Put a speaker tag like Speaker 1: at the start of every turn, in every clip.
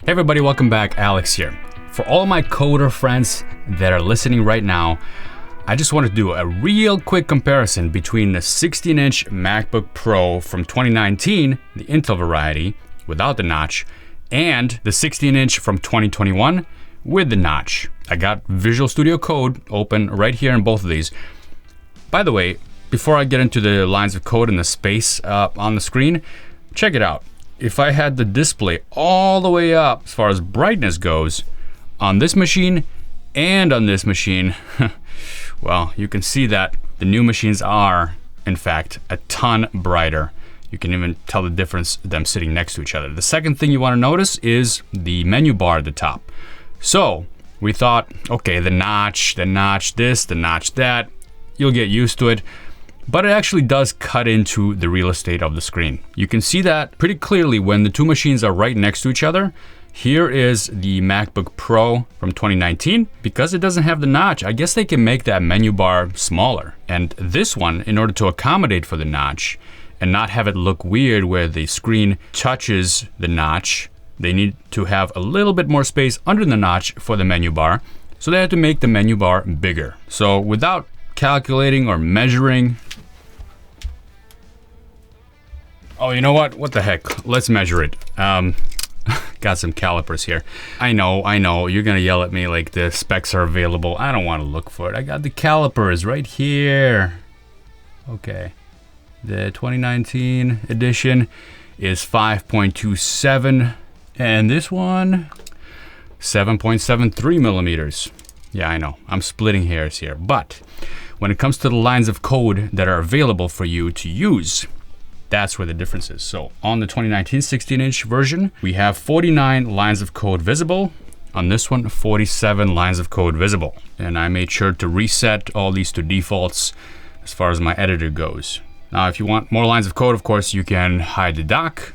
Speaker 1: Hey everybody, welcome back. Alex here. For all my coder friends that are listening right now, I just want to do a real quick comparison between the 16-inch MacBook Pro from 2019, the Intel variety, without the notch, and the 16-inch from 2021 with the notch. I got Visual Studio Code open right here in both of these. By the way, before I get into the lines of code and the space on the screen, check it out. If I had the display all the way up as far as brightness goes on this machine and on this machine, well, you can see that the new machines are, in fact, a ton brighter. You can even tell the difference them sitting next to each other. The second thing you want to notice is the menu bar at the top. So we thought, okay, the notch this, the notch that, you'll get used to it. But it actually does cut into the real estate of the screen. You can see that pretty clearly when the two machines are right next to each other. Here is the MacBook Pro from 2019. Because it doesn't have the notch, I guess they can make that menu bar smaller. And this one, in order to accommodate for the notch and not have it look weird where the screen touches the notch, they need to have a little bit more space under the notch for the menu bar. So they had to make the menu bar bigger. So without calculating or measuring, oh, you know what? What the heck? Let's measure it. Got some calipers here. I know. You're gonna yell at me like the specs are available. I don't want to look for it. I got the calipers right here. Okay. The 2019 edition is 5.27, and this one, 7.73 millimeters. Yeah, I know. I'm splitting hairs here, but when it comes to the lines of code that are available for you to use, that's where the difference is. So on the 2019 16-inch version, we have 49 lines of code visible. On this one, 47 lines of code visible. And I made sure to reset all these to defaults as far as my editor goes. Now, if you want more lines of code, of course, you can hide the dock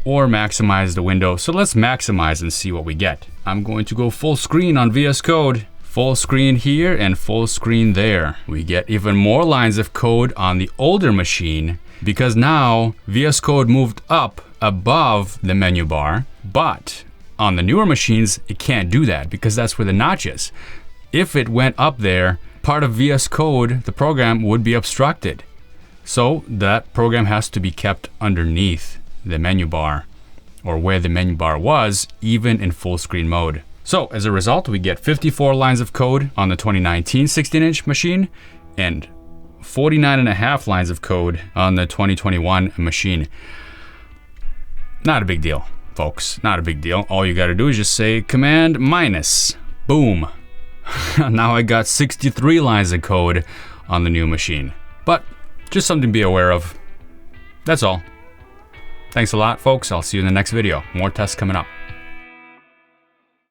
Speaker 1: or maximize the window. So let's maximize and see what we get. I'm going to go full screen on VS Code. Full screen here and full screen there. We get even more lines of code on the older machine because now VS Code moved up above the menu bar, but on the newer machines, it can't do that because that's where the notch is. If it went up there, part of VS Code, the program, would be obstructed. So that program has to be kept underneath the menu bar or where the menu bar was, even in full screen mode. So as a result, we get 54 lines of code on the 2019 16-inch machine and 49.5 lines of code on the 2021 machine. Not a big deal, folks, not a big deal. All you gotta do is just say command minus, boom. Now I got 63 lines of code on the new machine. But just something to be aware of. That's all. Thanks a lot, folks. I'll see you in the next video. More tests coming up.